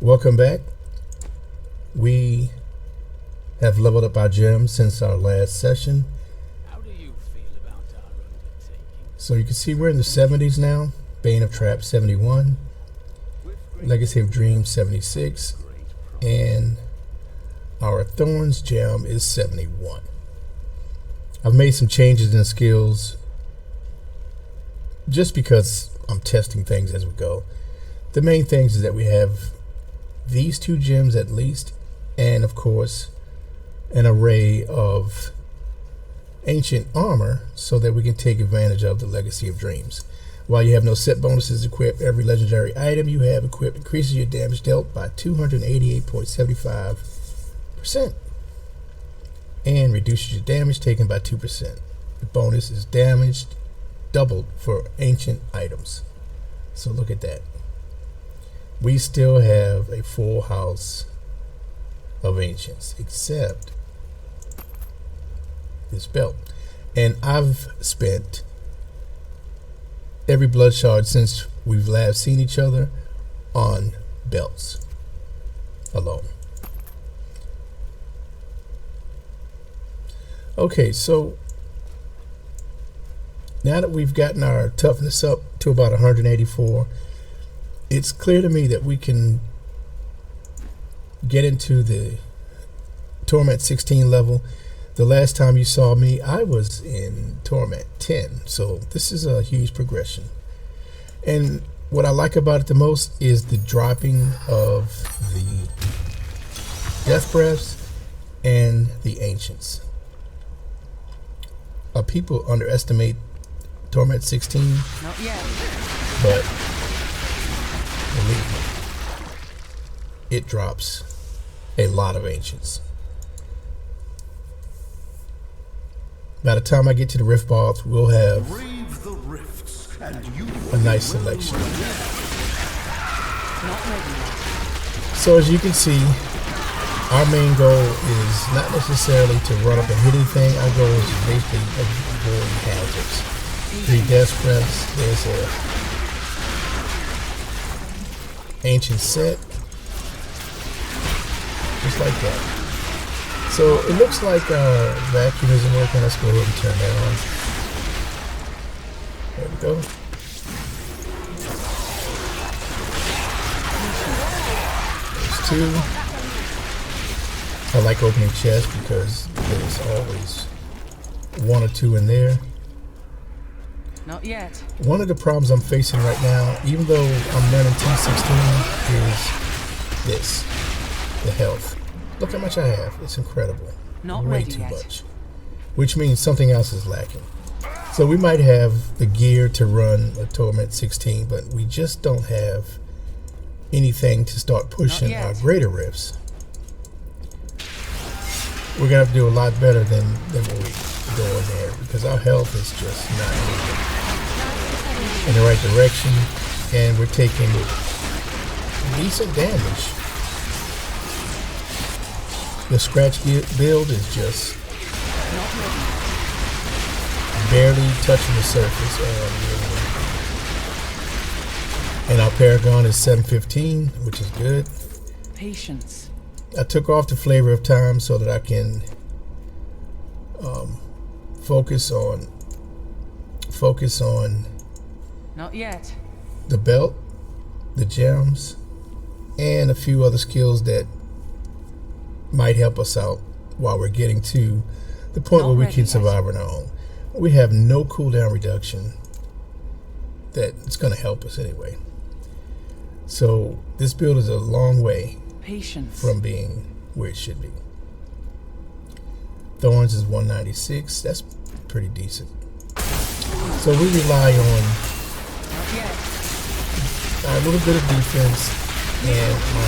Welcome back. We have leveled up our gems since our last session. How do you feel about our undertaking? So you can see we're in the 70s now. Bane of Trap 71, Legacy of Dreams 76, and our Thorns gem is 71. I've made some changes in skills just because I'm testing things as we go. The main things is that we have these two gems at least, and of course an array of ancient armor so that we can take advantage of the Legacy of Dreams. While you have no set bonuses equipped, every legendary item you have equipped increases your damage dealt by 288.75% and reduces your damage taken by 2%. The bonus is damage doubled for ancient items. So look at that. We still have a full house of ancients, except this belt. And I've spent every blood shard since we've last seen each other on belts alone. Okay, so now that we've gotten our toughness up to about 184, it's clear to me that we can get into the Torment 16 level. The last time you saw me, I was in Torment 10, so this is a huge progression. And what I like about it the most is the dropping of the Death Breaths and the Ancients. People underestimate Torment 16, not yet, but believe me, it drops a lot of Ancients. By the time I get to the Rift Balls, we'll have a nice selection. So as you can see, our main goal is not necessarily to run up and hit anything. Our goal is basically avoid hazards. 3 Death Breaths, there's a ancient set, just like that. So it looks like vacuum isn't working. Let's go ahead and turn that on. There we go. There's 2. I like opening chests because there's always 1 or 2 in there. not yet. One of the problems I'm facing right now, even though I'm running T16, is this, the health. Look how much I have. It's incredible. Not way ready too yet. much. Which means something else is lacking. So we might have the gear to run a Torment 16, but we just don't have anything to start pushing our greater rifts. We're gonna have to do a lot better than what we go in there, because our health is just not moving in the right direction, and we're taking decent damage. The scratch build is just barely touching the surface, and our Paragon is 715, which is good. Patience. I took off the Flavor of Time so that I can focus on Not yet. the belt, the gems, and a few other skills that might help us out while we're getting to the point where we can survive on our own. We have no cooldown reduction that's going to help us anyway. So this build is a long way from being where it should be. Thorns is 196. That's pretty decent. So we rely on a little bit of defense and a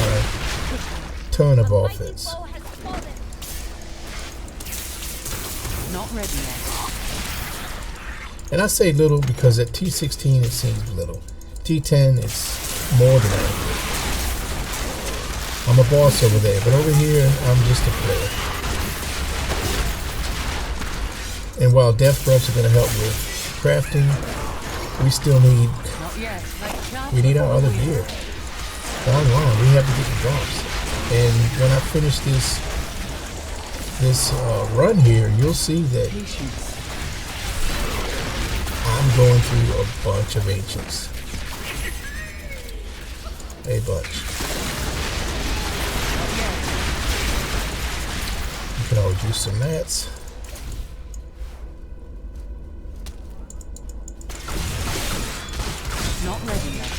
ton of offense. Not ready yet. And I say little because at T16 it seems little. T10 it's more than that. I'm a boss over there, but over here I'm just a player. And while Death Breaths are going to help with crafting, we still need our other gear. online. We have to get the drops. And when I finish this run here, you'll see that Patience. I'm going through a bunch of ancients. A bunch. Not yet. You can always use some mats. Not ready yet.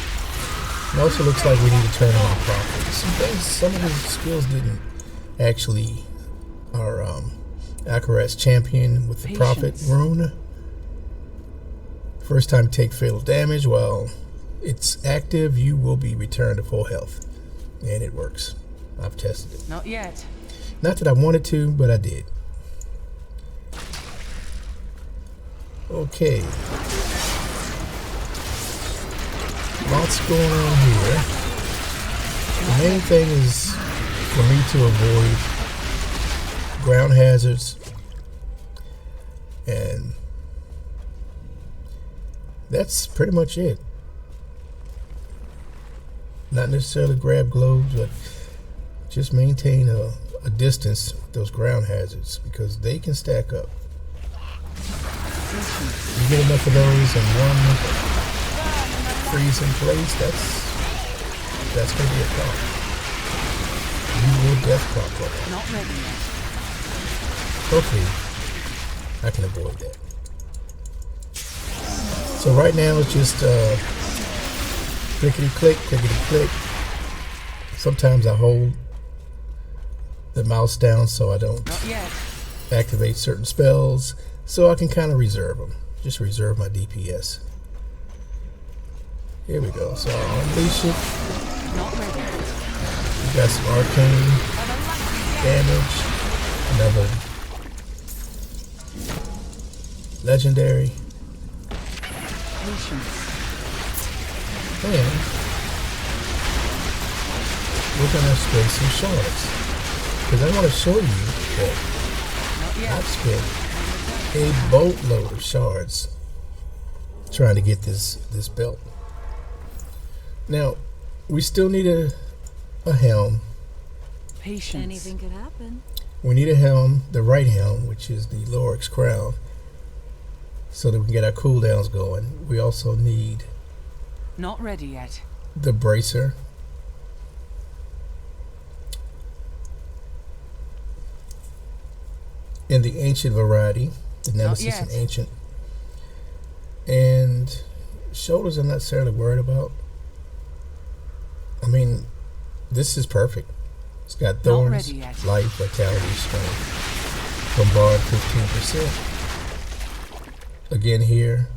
It also looks like we need to turn on profit. Some of the skills didn't actually. Our Akarat's champion with the profit Patience. rune. First time you take fatal damage while it's active, you will be returned to full health. And it works. I've tested it. Not yet. Not that I wanted to, but I did. Okay. Lots going on here. The main thing is for me to avoid ground hazards, and that's pretty much it. Not necessarily grab globes, but just maintain a distance with those ground hazards because they can stack up. You get enough of those in one freeze in place, that's going to be a problem. You will death crop like that. Not ready yet. Okay, I can avoid that. So right now it's just clickety click, clickety click. Sometimes I hold the mouse down so I don't Not yet. activate certain spells, so I can kind of reserve them. Just reserve my DPS. Here we go. So I'll unleash it. Not ready yet. We got some arcane damage. Another legendary. Patience. And we're gonna spend some shards. Because I want to show you that Not yet. I've spent a boatload of shards trying to get this belt. Now, we still need a helm. Patience. Anything could happen. We need a helm, the right helm, which is the Lorix crown, so that we can get our cooldowns going. We also need Not ready yet. the bracer. In the ancient variety, the Nemesis and yet. ancient. And shoulders I'm not necessarily worried about. I mean, this is perfect. It's got thorns, ready yet. life, vitality, strength. Bombard 15%. Again here.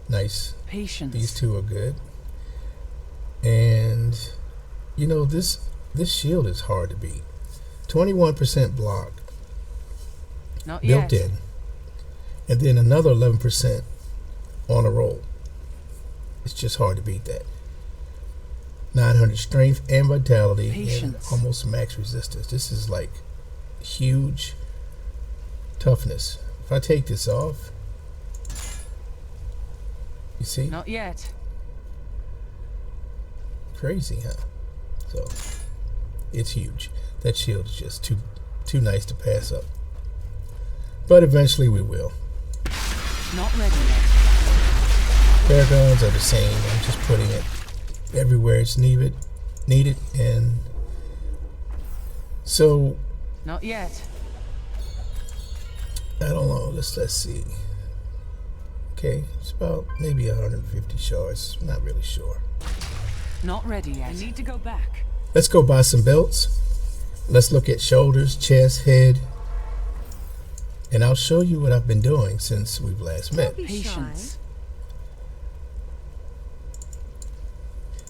Nice. Patience. These two are good. And you know, this shield is hard to beat. 21% block Not built yet. in. And then another 11% on a roll. It's just hard to beat that. 900 strength and vitality Patience. and almost max resistance. This is like huge toughness. If I take this off, you see? Not yet. Crazy, huh? So it's huge. That shield is just too nice to pass up. But eventually we will. Not ready yet. Paragons are the same. I'm just putting it everywhere it's needed, and so Not yet. I don't know. Let's see. Okay, it's about maybe 150 shards. Not really sure. Not ready yet. I need to go back. Let's go buy some belts. Let's look at shoulders, chest, head, and I'll show you what I've been doing since we've last met. Don't be Patience.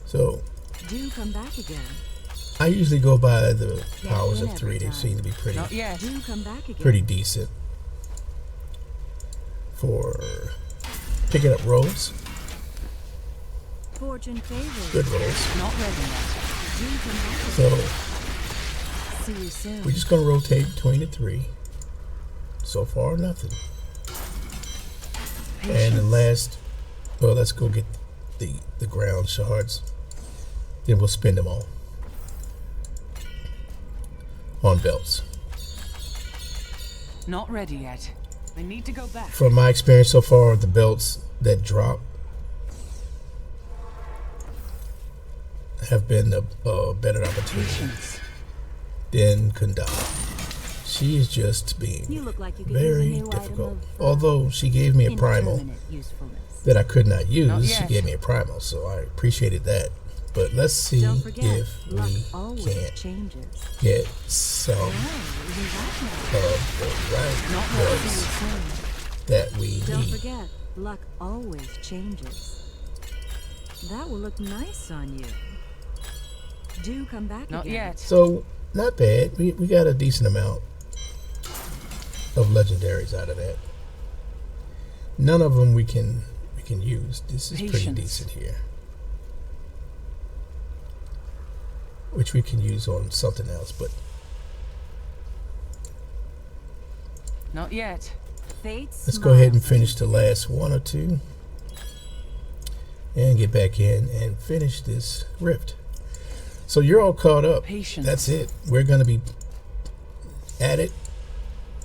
So Do come back again. I usually go by the Yeah, powers in of 3. every They time. seem to be Not yet. Do come back again. pretty decent for picking up rolls. Fortune favors. Good rolls. Not ready yet. Do come back So again. See you soon. we're just going to rotate between the 3. So far, nothing. And the Patience. last, well, let's go get the ground shards. then we'll spend them all on belts. Not ready yet. I need to go back. From my experience so far, the belts that drop have been a better opportunity Patience. than Kandala. She is just being You look like you could use a very new item difficult. of, Although she gave me a primal indeterminate usefulness. that I could not Not use, she yet. gave me a primal, so I appreciated that. But let's see Don't forget, if luck we always can't changes. get some Oh, even that of the right Not now. ones So, that we don't need. forget, luck always changes. That will look nice on you. Do come back Not again. yet. So, not bad. We got a decent amount of legendaries out of that. None of them we can use. This is pretty Patience. decent here. Which we can use on something else, but Not yet. Fate's let's go ahead and smile. finish the last one or two and get back in and finish this rift. So you're all caught up. Patience. That's it. We're going to be at it.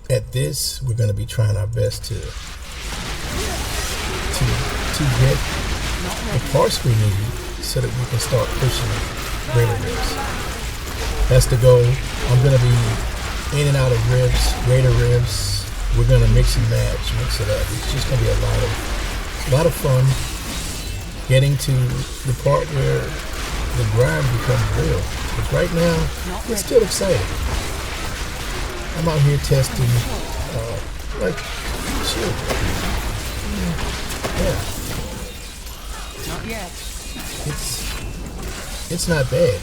At this, we're going to be trying our best to get Not the ready. parts we need so that we can start pushing greater ribs. That's the goal. I'm going to be in and out of ribs, greater ribs. We're going to mix and match, mix it up. It's just going to be a lot of fun getting to the part where the grind becomes real. Because right now, Not it's ready. still exciting. I'm out here testing, like, shit. Yeah, Not yet. it's not bad.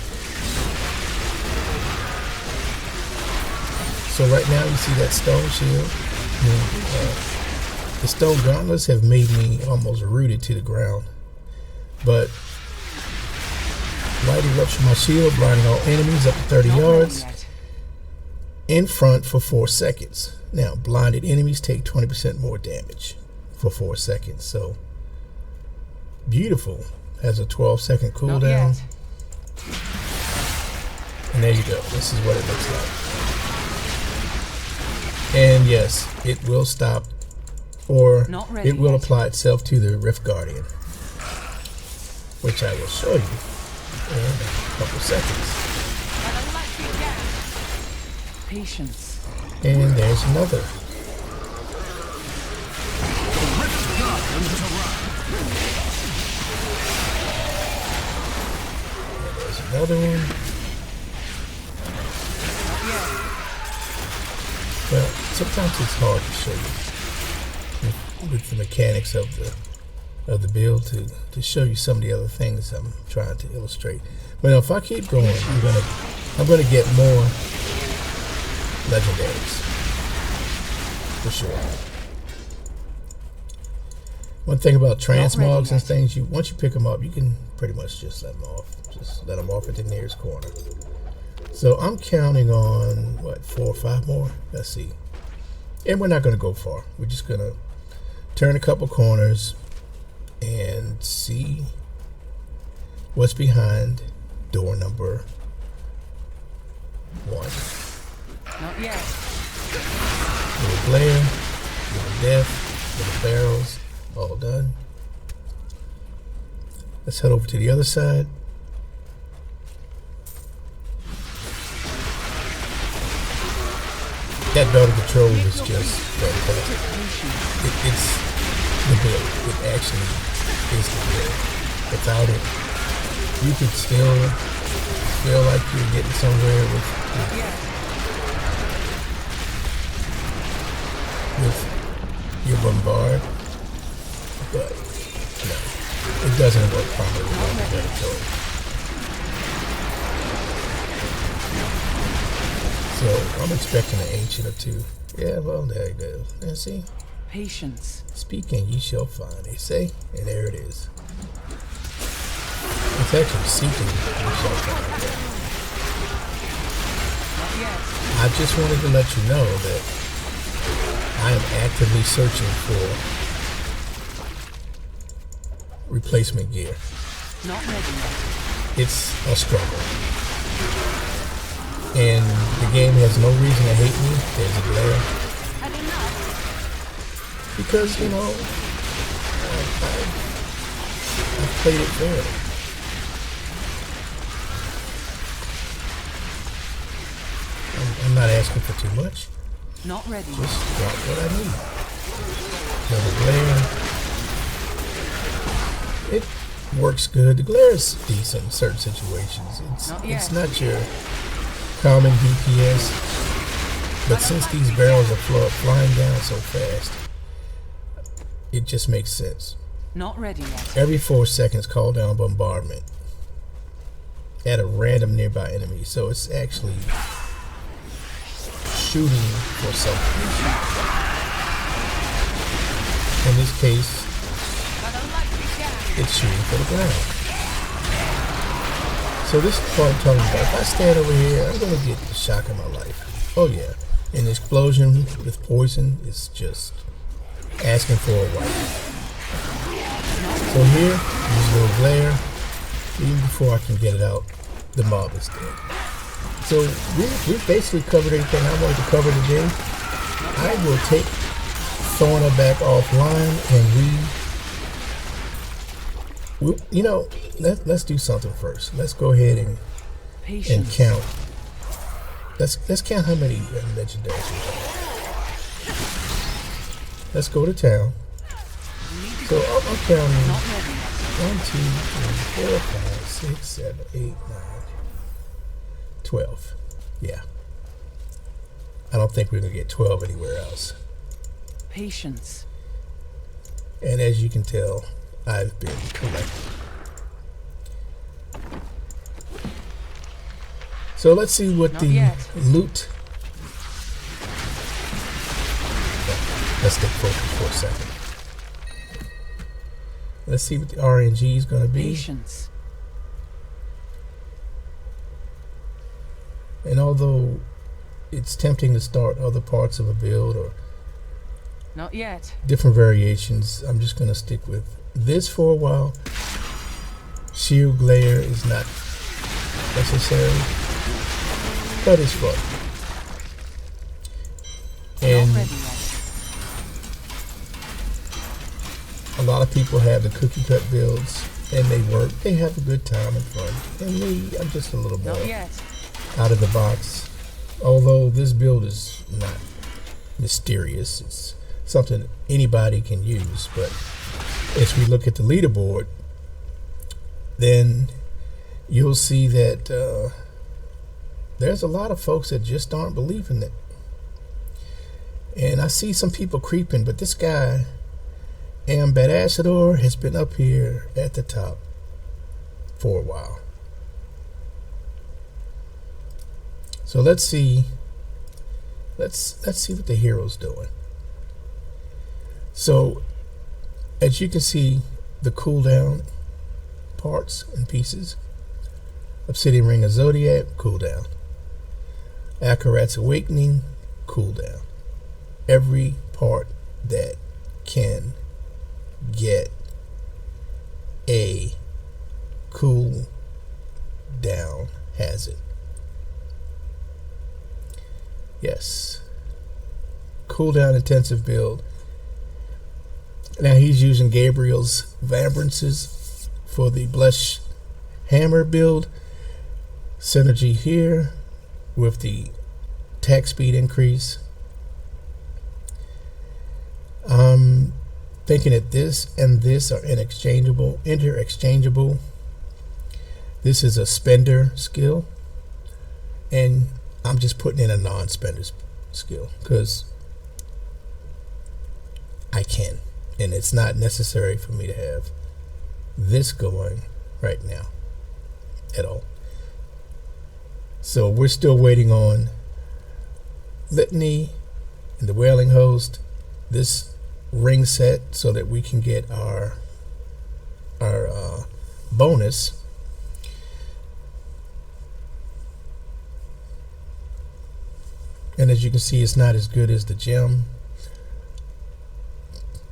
So right now, you see that stone shield. The stone gauntlets have made me almost rooted to the ground. But light eruption my shield, blinding all enemies up to 30 Not yards. ready yet. In front for 4 seconds. Now, blinded enemies take 20% more damage for 4 seconds. So, beautiful. Has a 12-second Not cooldown. yet. And there you go. This is what it looks like. And yes, it will stop, or Not ready it will yet. apply itself to the Rift Guardian, which I will show you in a couple seconds. Patience. And there's another. And there's another one. Well, sometimes it's hard to show you with the mechanics of the build to show you some of the other things I'm trying to illustrate. But if I keep going, I'm gonna get more legendaries for sure. One thing about transmogs and yet. things, once you pick them up, you can pretty much just let them off. Just let them off at the nearest corner. So I'm counting on, what, 4 or 5 more? Let's see. And we're not going to go far. We're just going to turn a couple corners and see what's behind door number 1. Not yet. Little glare, little death, little barrels, all done. Let's head over to the other side. That belt of control is just fantastic. It's the build. It actually is the build. Without it, you could still feel like you're getting somewhere with your bombard, but no, it doesn't work properly with the belt control. So I'm expecting an ancient or 2. Yeah, well, there it goes. And see, Patience. speak and ye shall find, they say, and there it is. It's actually seeking ye shall find. Not yet. I just wanted to let you know that I am actively searching for replacement gear. Not ready yet. It's a struggle. And the game has no reason to hate me. There's a glare. Had enough. Because, you know, I've played it fairly. I'm not asking for too much. Not ready yet. Just got what I need. Another glare. It works good. The glare is decent in certain situations. It's not your common DPS, but since these barrels are flying down so fast, it just makes sense. Not ready yet. Every 4 seconds, call down bombardment at a random nearby enemy, so it's actually shooting for something. In this case, it's shooting for the ground. So this is what I'm talking about. If I stand over here, I'm going to get the shock of my life. Oh yeah. An explosion with poison is just asking for a wipe. So here, use a little glare. Even before I can get it out, the mob is dead. So we've basically covered everything I wanted to cover today. I will take Thorna back offline, and we you know, let's do something first. Let's go ahead and count. Let's count how many legendaries we have. Let's go to town. So I'm counting 1, 2, 3, 4, 5, 6, 7, 8, 9, 12. Yeah. I don't think we're gonna get 12 anywhere else. Patience. And as you can tell, I've been collecting. So let's see what Not the yet. loot. Let's stay focused for a second. Let's see what the RNG is going to be. Patience. And although it's tempting to start other parts of a build or Not yet. different variations, I'm just going to stick with this for a while. Shield glare is not necessary, but it's fun. And Not ready yet. a lot of people have the cookie cut builds and they work. They have a good time and fun. And me, I'm just a little more Not yet. out of the box. Although this build is not mysterious, it's something anybody can use. But as we look at the leaderboard, then you'll see that there's a lot of folks that just aren't believing it. And I see some people creeping, but this guy, Ambassador, has been up here at the top for a while. So let's see what the hero's doing. So as you can see, the cooldown parts and pieces. Obsidian Ring of Zodiac, cooldown. Akarat's Awakening, cooldown. Every part that can get a cool down has it. Yes. Cooldown intensive build. Now he's using Gabriel's Vibrances for the Blush Hammer build. Synergy here with the attack speed increase. I'm thinking that this and this are interchangeable. This is a spender skill, and I'm just putting in a non-spender skill because I can, and it's not necessary for me to have this going right now at all. So we're still waiting on Litany and the Wailing Host, this ring set, so that we can get our bonus. And as you can see, it's not as good as the gem,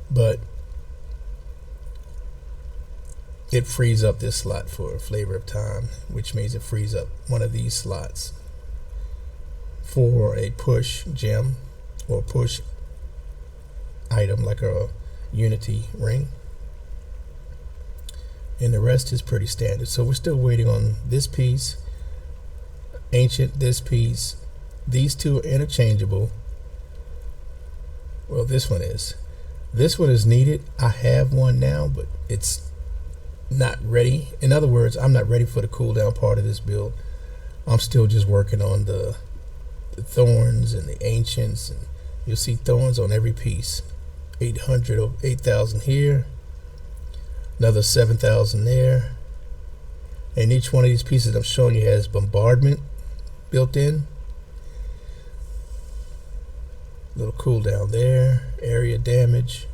but it frees up this slot for Flavor of Time, which means it frees up one of these slots for a push gem or push item like a Unity ring. And the rest is pretty standard. So we're still waiting on this piece, Ancient, this piece. These two are interchangeable. Well, this one is. This one is needed. I have one now, but it's not ready. In other words, I'm not ready for the cooldown part of this build. I'm still just working on the thorns and the ancients, and you'll see thorns on every piece. 800 or 8,000 here, another 7,000 there, and each one of these pieces I'm showing you has bombardment built in. Little cooldown there. Area damage.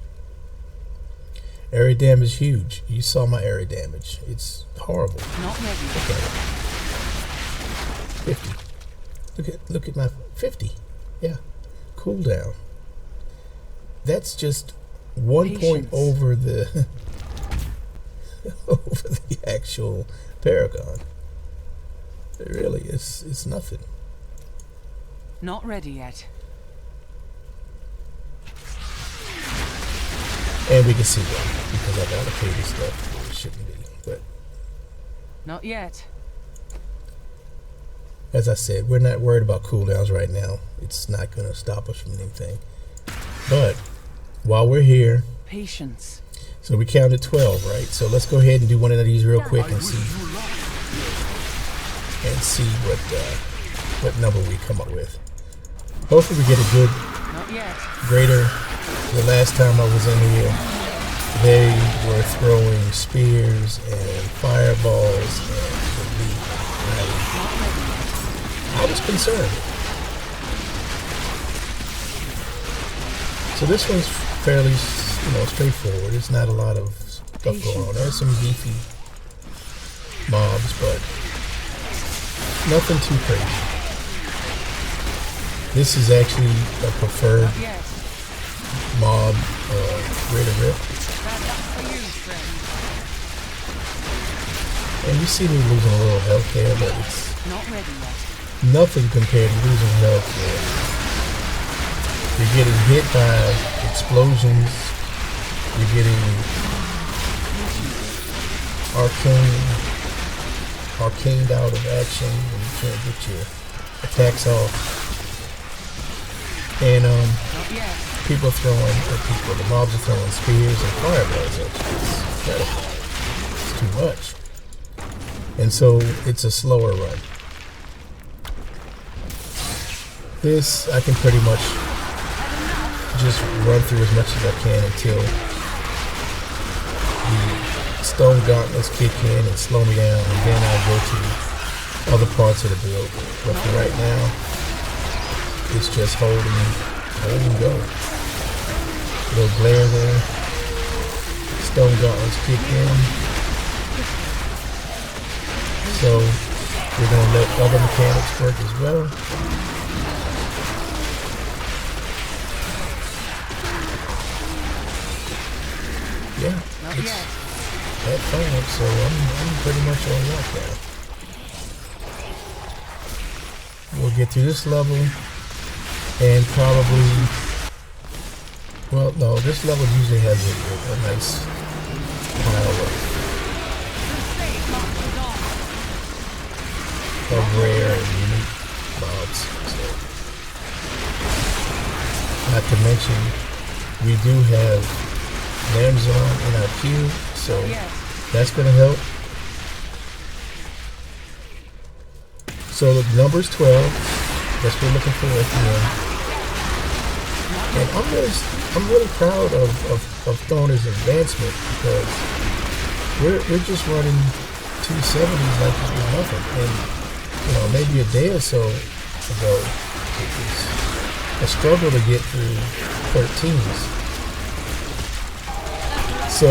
Area damage huge. You saw my area damage. It's horrible. Not ready. Look at it. 50. Look at my 50. Yeah. Cooldown. That's just 1 point over the over the actual Paragon. It really is. It's nothing. Not ready yet. And we can see why, because I've allocated stuff where it shouldn't be. But Not yet. as I said, we're not worried about cooldowns right now. It's not going to stop us from anything. But while we're here, Patience. so we counted 12, right? So let's go ahead and do one of these real quick and see what number we come up with. Hopefully we get a good Not yet. greater. The last time I was in here, they were throwing spears and fireballs and I was concerned. So this one's fairly, straightforward. It's not a lot of stuff going on. There's some beefy mobs, but nothing too crazy. This is actually a preferred Not yet. mob, Greater Rip. That's for you, friend. And you see me losing a little health there, but it's Not ready yet. nothing compared to losing health there. You're getting hit by explosions. You're getting arcaned out of action, and you can't get your attacks off. And Not yet. the mobs are throwing spears and fireballs at you. It's incredible. It's too much. And so it's a slower run. This, I can pretty much just run through as much as I can until the stone gauntlets kick in and slow me down, and then I'll go to other parts of the build. But for right now, it's just hold and go. Little glare there. Stone gauntlets kick in. So we're going to let other mechanics work as well. Yeah, Not it's yet. at 5, so I'm pretty much on lock now. We'll get through this level, and probably, well, no, this level usually has a nice pile of rare and unique mobs. So, not to mention, we do have Lamzon in our queue, so that's going to help. So the number's 12. That's what we're looking for at the end. And I'm really proud of Thorner's advancement, because we're just running 270s like it was nothing. And maybe a day or so ago, it was a struggle to get through 13s. So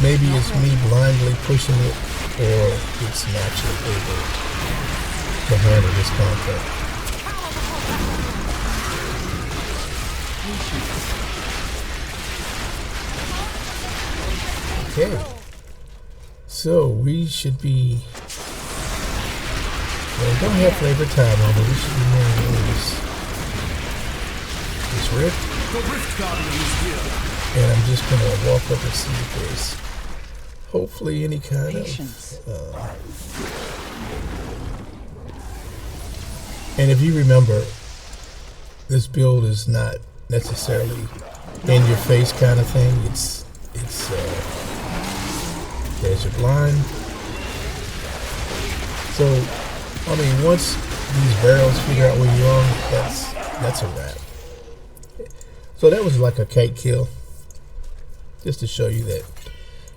maybe it's me blindly pushing it, or it's naturally able to handle this content. Okay. So we should be. Well, we don't have flavor time on, but we should be moving this rift. The Rift Guardian is here. And I'm just gonna walk up and see if there's hopefully any kind Patience. of. And if you remember, this build is not necessarily in your face kind of thing. It's there's your blind. So I mean, once these barrels figure out where you are, that's a wrap. So that was like a kite kill, just to show you that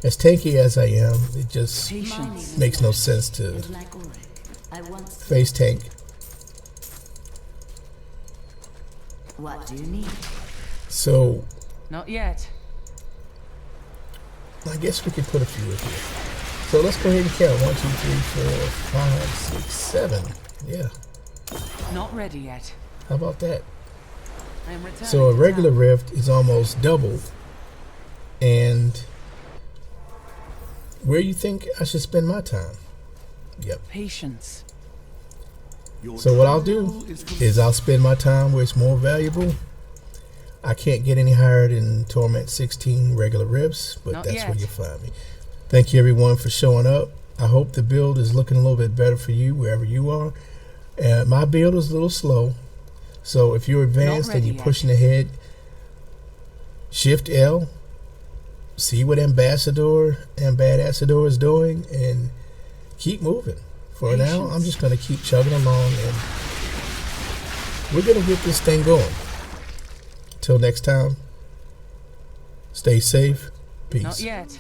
as tanky as I am, it just Patience. makes no sense to face tank. What do you need? So Not yet. I guess we could put a few in here. So let's go ahead and count. 1, 2, 3, 4, 5, 6, 7. Yeah. Not ready yet. How about that? I am returning. So a to regular town. rift is almost double. And where you think I should spend my time? Yep. Patience. Your So what I'll do terminal is is I'll spend my time where it's more valuable. I can't get any higher than Torment 16 regular rifts, but Not that's yet. where you find me. Thank you everyone for showing up. I hope the build is looking a little bit better for you wherever you are. My build is a little slow, so if you're advanced and ready you're yet. pushing ahead, Shift L, see what Ambassador is doing, and keep moving. For now, I'm just going to keep chugging along, and we're going to get this thing going. Till next time, stay safe. Peace. Not yet.